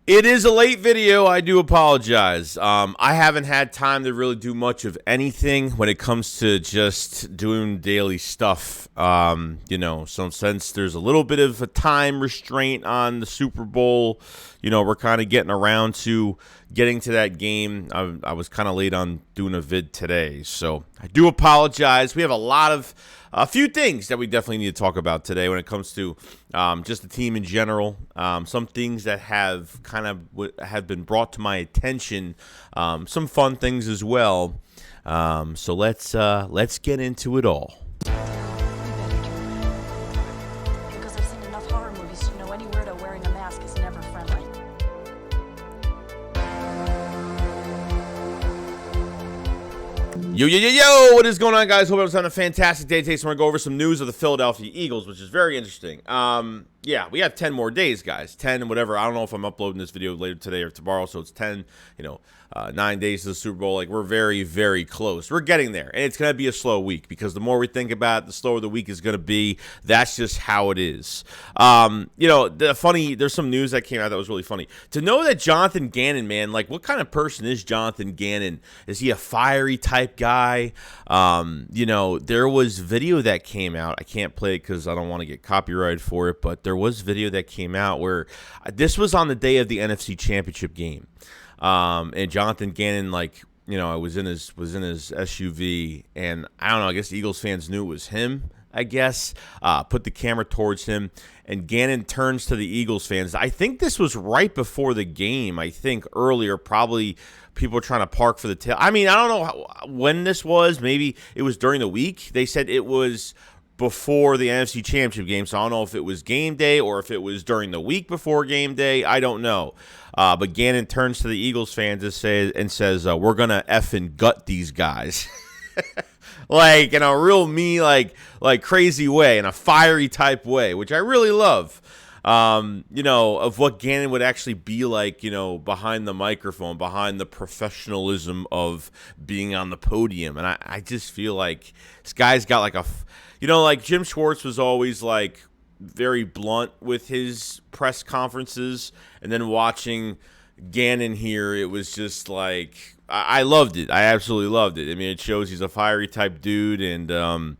It is a late video. I do apologize. I haven't had time to really do much of anything when it comes to just doing daily stuff. So since there's a little bit of a time restraint on the Super Bowl, we're kind of getting around to getting to that game. I was kind of late on doing a vid today, so I do apologize. We have a few things that we definitely need to talk about today when it comes to just the team in general. Some things that have have been brought to my attention. Some fun things as well. So let's get into it all. Because I've seen enough horror movies to know any weirdo wearing a mask is never friendly. Yo, what is going on, guys? Hope everyone's having a fantastic day today. So we're going to go over some news of the Philadelphia Eagles, which is very interesting. We have 10 more days, guys. 10 and whatever. I don't know if I'm uploading this video later today or tomorrow, so it's 10, 9 days to the Super Bowl. Like, we're very, very close. We're getting there, and it's going to be a slow week because the more we think about it, the slower the week is going to be. That's just how it is. There's some news that came out that was really funny. To know that Jonathan Gannon, man, like, what kind of person is Jonathan Gannon? Is he a fiery type guy? There was video that came out. I can't play it because I don't want to get copyrighted for it, but there was video that came out where this was on the day of the NFC Championship game. And Jonathan Gannon, was in his SUV, and I don't know, I guess Eagles fans knew it was him, I guess, put the camera towards him, and Gannon turns to the Eagles fans. I think this was right before the game. I think earlier, probably people were trying to park for the tail. I mean, I don't know when this was. Maybe it was during the week. They said it was before the NFC Championship game, so I don't know if it was game day or if it was during the week before game day. I don't know. But Gannon turns to the Eagles fans and says, we're going to effing gut these guys. Like, in a real mean, like crazy way, in a fiery type way, which I really love. Of what Gannon would actually be like, behind the microphone, behind the professionalism of being on the podium. And I just feel like this guy's got like Jim Schwartz was always like very blunt with his press conferences, and then watching Gannon here, it was just like, I loved it. I absolutely loved it. I mean, it shows he's a fiery type dude, and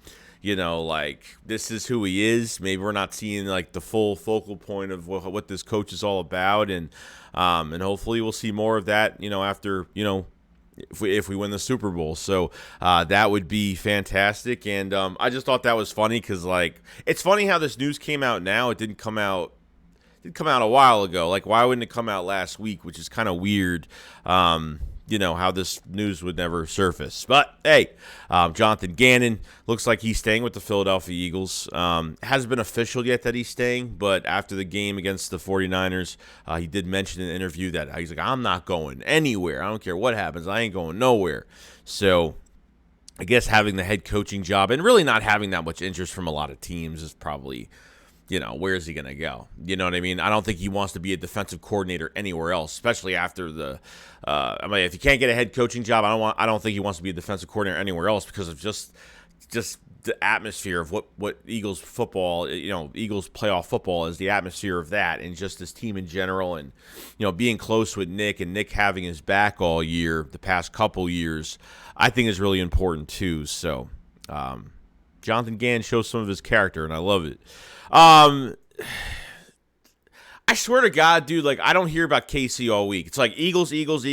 this is who he is. Maybe we're not seeing like the full focal point of what this coach is all about, and hopefully we'll see more of that, after, if we win the Super Bowl. So that would be fantastic, and I just thought that was funny because, like, it's funny how this news came out now. It didn't come out a while ago. Like, why wouldn't it come out last week, which is kind of weird. How this news would never surface. But, hey, Jonathan Gannon looks like he's staying with the Philadelphia Eagles. Hasn't been official yet that he's staying, but after the game against the 49ers, he did mention in an interview that he's like, I'm not going anywhere. I don't care what happens. I ain't going nowhere. So I guess having the head coaching job and really not having that much interest from a lot of teams is probably, where is he going to go? You know what I mean? I don't think he wants to be a defensive coordinator anywhere else, especially after the if you can't get a head coaching job, I don't think he wants to be a defensive coordinator anywhere else because of just the atmosphere of what Eagles football, Eagles playoff football is, the atmosphere of that, and just this team in general, and being close with Nick and Nick having his back all year, the past couple years, I think is really important too. So Jonathan Gannon shows some of his character, and I love it. I swear to God, dude, like, I don't hear about KC all week. It's like Eagles. It's Eagles.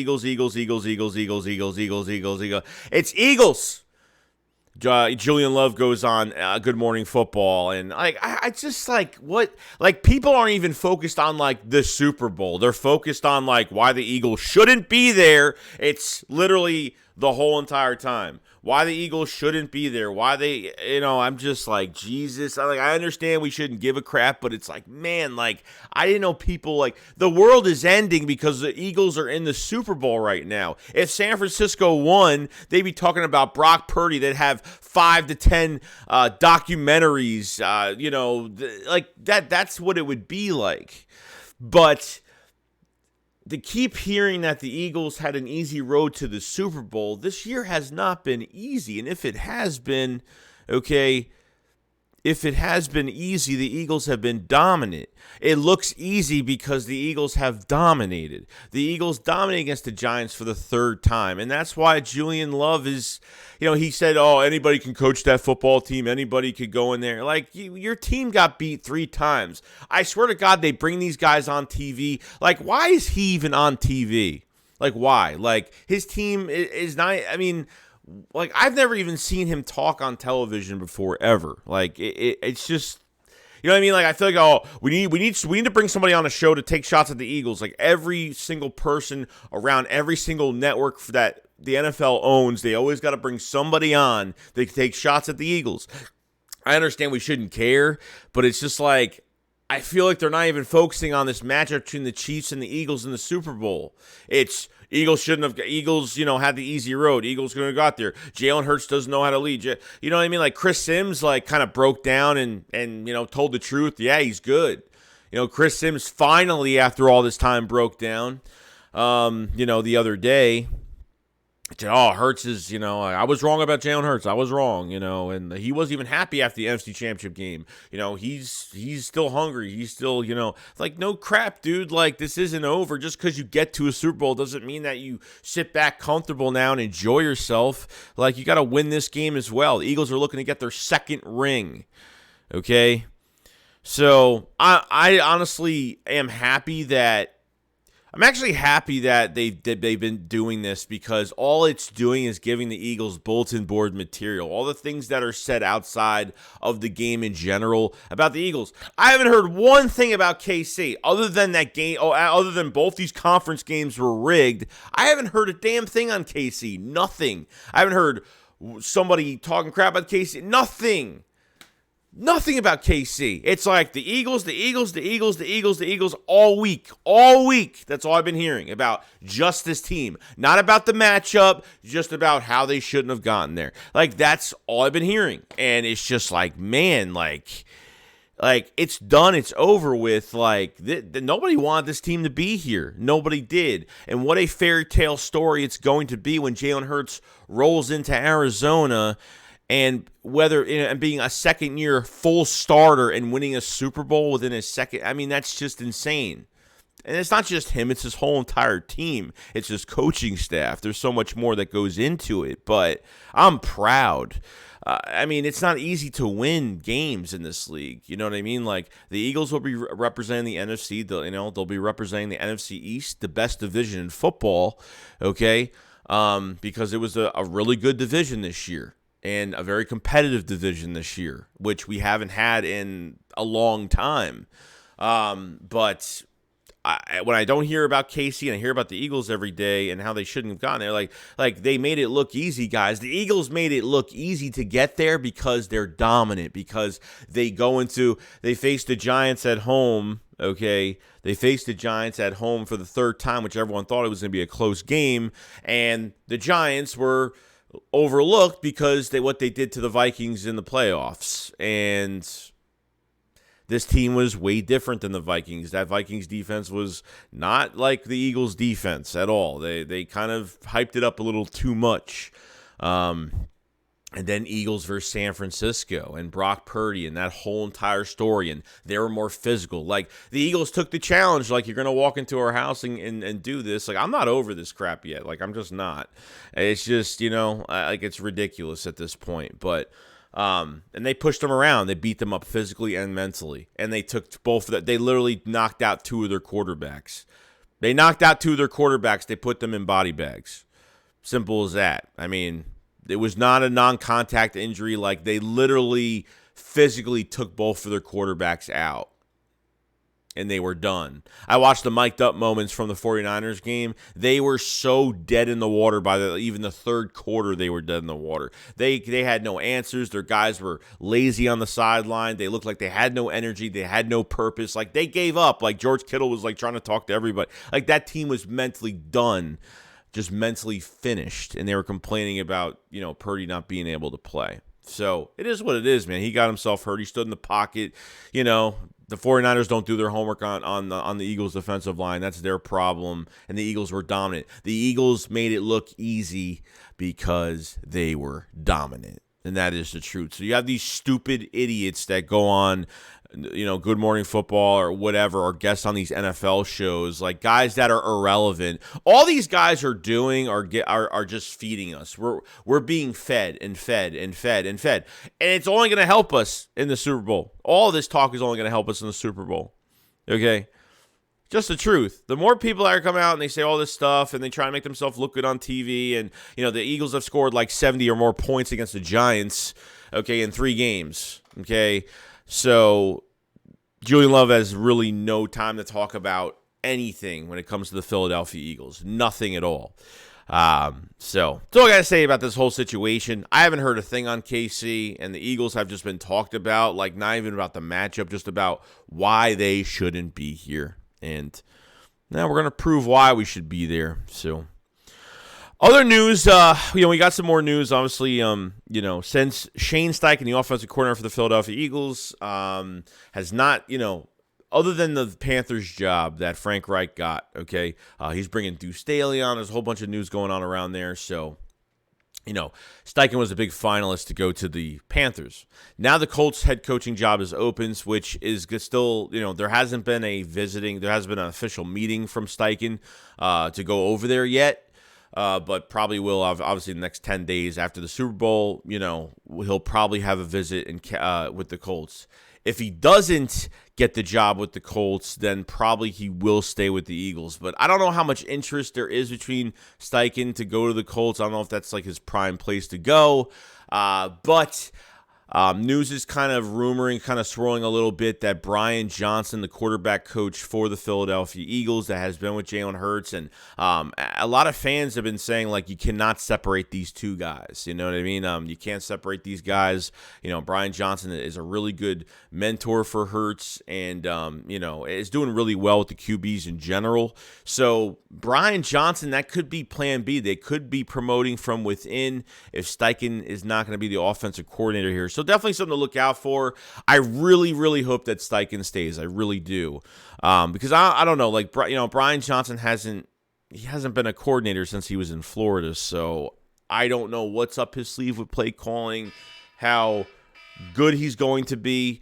Julian Love goes on Good Morning Football, and I just like, what, like, people aren't even focused on like the Super Bowl. They're focused on like why the Eagles shouldn't be there. It's literally the whole entire time. Why the Eagles shouldn't be there. Why they, I'm just like, Jesus. I understand we shouldn't give a crap, but it's like, man, like, I didn't know people, like, the world is ending because the Eagles are in the Super Bowl right now. If San Francisco won, they'd be talking about Brock Purdy. They'd have 5 to 10 documentaries, like that. That's what it would be like. But to keep hearing that the Eagles had an easy road to the Super Bowl, this year has not been easy. And if it has been, okay, if it has been easy, the Eagles have been dominant. It looks easy because the Eagles have dominated. The Eagles dominate against the Giants for the third time, and that's why Julian Love is, he said, oh, anybody can coach that football team. Anybody could go in there. Like, your team got beat 3 times. I swear to God, they bring these guys on TV. Like, why is he even on TV? Like, why? Like, his team is not, like, I've never even seen him talk on television before, ever. Like, it's just, you know what I mean? Like, I feel like, oh, we need to bring somebody on a show to take shots at the Eagles. Like, every single person around every single network that the NFL owns, they always got to bring somebody on that can take shots at the Eagles. I understand we shouldn't care, but it's just like, I feel like they're not even focusing on this matchup between the Chiefs and the Eagles in the Super Bowl. It's Eagles had the easy road. Eagles going to got there. Jalen Hurts doesn't know how to lead. You know what I mean? Like, Chris Sims, like, kind of broke down and told the truth. Yeah, he's good. Chris Sims finally, after all this time, broke down, the other day. Oh, Hurts is, I was wrong about Jalen Hurts. I was wrong, and he wasn't even happy after the NFC Championship game. He's still hungry. He's still, like, no crap, dude. Like, this isn't over. Just because you get to a Super Bowl doesn't mean that you sit back comfortable now and enjoy yourself. Like, you got to win this game as well. The Eagles are looking to get their second ring, okay? So, I honestly am happy that I'm actually happy that they've been doing this, because all it's doing is giving the Eagles bulletin board material. All the things that are said outside of the game in general about the Eagles. I haven't heard one thing about KC other than that game. Other than both these conference games were rigged. I haven't heard a damn thing on KC. Nothing. I haven't heard somebody talking crap about KC. Nothing. Nothing about KC. It's like the Eagles all week. All week. That's all I've been hearing about just this team. Not about the matchup, just about how they shouldn't have gotten there. Like, that's all I've been hearing. And it's just like, man, like it's done. It's over with. Like, nobody wanted this team to be here. Nobody did. And what a fairy tale story it's going to be when Jalen Hurts rolls into Arizona. And and being a second-year full starter and winning a Super Bowl within a second, that's just insane. And it's not just him; it's his whole entire team. It's his coaching staff. There's so much more that goes into it. But I'm proud. It's not easy to win games in this league. You know what I mean? Like, the Eagles will be representing the NFC. They'll be representing the NFC East, the best division in football. Okay, because it was a really good division this year. And a very competitive division this year, which we haven't had in a long time. But when I don't hear about KC and I hear about the Eagles every day and how they shouldn't have gotten there, like they made it look easy, guys. The Eagles made it look easy to get there because they're dominant, because they face the Giants at home. Okay, they faced the Giants at home for the third time, which everyone thought it was going to be a close game, and the Giants were overlooked because what they did to the Vikings in the playoffs. And this team was way different than the Vikings. That Vikings defense was not like the Eagles defense at all. They kind of hyped it up a little too much. And then Eagles versus San Francisco and Brock Purdy and that whole entire story. And they were more physical. Like, the Eagles took the challenge. Like, you're going to walk into our house and do this. Like, I'm not over this crap yet. Like, I'm just not. It's just, like, it's ridiculous at this point. But, and they pushed them around. They beat them up physically and mentally. And they took both of that. They literally knocked out 2 of their quarterbacks. They put them in body bags. Simple as that. It was not a non-contact injury. Like, they literally physically took both of their quarterbacks out, and they were done. I watched the mic'd up moments from the 49ers game. They were so dead in the water by even the third quarter. They were dead in the water. They had no answers. Their guys were lazy on the sideline. They looked like they had no energy. They had no purpose. Like, they gave up. Like, George Kittle was like trying to talk to everybody. Like, that team was mentally done. Just mentally finished, and they were complaining about, Purdy not being able to play. So it is what it is, man. He got himself hurt. He stood in the pocket. The 49ers don't do their homework on the Eagles' defensive line. That's their problem, and the Eagles were dominant. The Eagles made it look easy because they were dominant. And that is the truth. So you have these stupid idiots that go on, Good Morning Football or whatever, or guests on these NFL shows, like guys that are irrelevant. All these guys are doing are just feeding us. We're being fed and fed and fed and fed. And it's only going to help us in the Super Bowl. All this talk is only going to help us in the Super Bowl. Okay? Just the truth. The more people that are coming out and they say all this stuff and they try to make themselves look good on TV, and the Eagles have scored like 70 or more points against the Giants, okay, in 3 games. Okay. So Julian Love has really no time to talk about anything when it comes to the Philadelphia Eagles. Nothing at all. So that's all I got to say about this whole situation. I haven't heard a thing on KC, and the Eagles have just been talked about, like not even about the matchup, just about why they shouldn't be here. And now we're going to prove why we should be there. So other news, we got some more news, obviously, since Shane Steichen, the offensive coordinator for the Philadelphia Eagles, has not, other than the Panthers job that Frank Reich got, okay, he's bringing Deuce Staley on. There's a whole bunch of news going on around there. So, Steichen was a big finalist to go to the Panthers. Now the Colts head coaching job is open, which is still, there hasn't been an official meeting from Steichen to go over there yet. But probably will, obviously, the next 10 days after the Super Bowl, he'll probably have a visit with the Colts. If he doesn't get the job with the Colts, then probably he will stay with the Eagles. But I don't know how much interest there is between Steichen to go to the Colts. I don't know if that's like his prime place to go. But news is kind of rumoring, kind of swirling a little bit that Brian Johnson, the quarterback coach for the Philadelphia Eagles that has been with Jalen Hurts, and a lot of fans have been saying, like, you cannot separate these two guys. You know what I mean? You can't separate these guys. Brian Johnson is a really good mentor for Hurts, and, is doing really well with the QBs in general. So Brian Johnson, that could be plan B. They could be promoting from within if Steichen is not going to be the offensive coordinator here. So definitely something to look out for. I really, really hope that Steichen stays. I really do. Because I don't know, like, Brian Johnson hasn't been a coordinator since he was in Florida. So I don't know what's up his sleeve with play calling, how good he's going to be.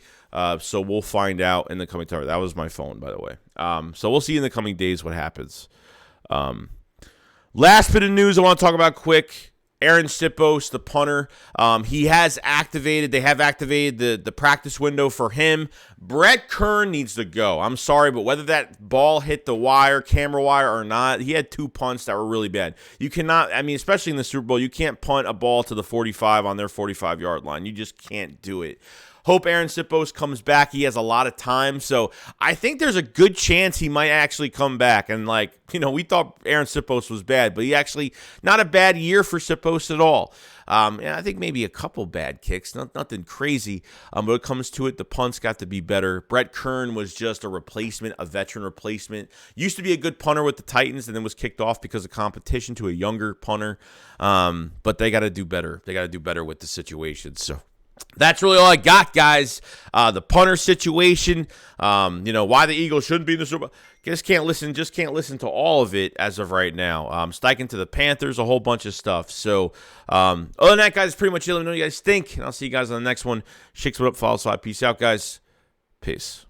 So we'll find out in the coming time. That was my phone, by the way. So we'll see in the coming days what happens. Last bit of news I want to talk about quick. Aaron Siposs, the punter, they have activated the practice window for him. Brett Kern needs to go. I'm sorry, but whether that ball hit the camera wire or not, he had 2 punts that were really bad. You cannot, especially in the Super Bowl, you can't punt a ball to the 45 on their 45-yard line. You just can't do it. Hope Aaron Siposs comes back. He has a lot of time, so I think there's a good chance he might actually come back. And, we thought Aaron Siposs was bad, but he actually, not a bad year for Siposs at all. I think maybe a couple bad kicks, nothing crazy. But when it comes to it, the punts got to be better. Brett Kern was just a veteran replacement. Used to be a good punter with the Titans and then was kicked off because of competition to a younger punter. But they got to do better. They got to do better with the situation, so. That's really all I got, guys. The punter situation, why the Eagles shouldn't be in the Super Bowl. Just can't listen to all of it as of right now. Steichen to the Panthers, a whole bunch of stuff. So, other than that, guys, pretty much it. Let me know what you guys think, and I'll see you guys on the next one. SHAKESQUAD up, follow, slide. Peace out, guys. Peace.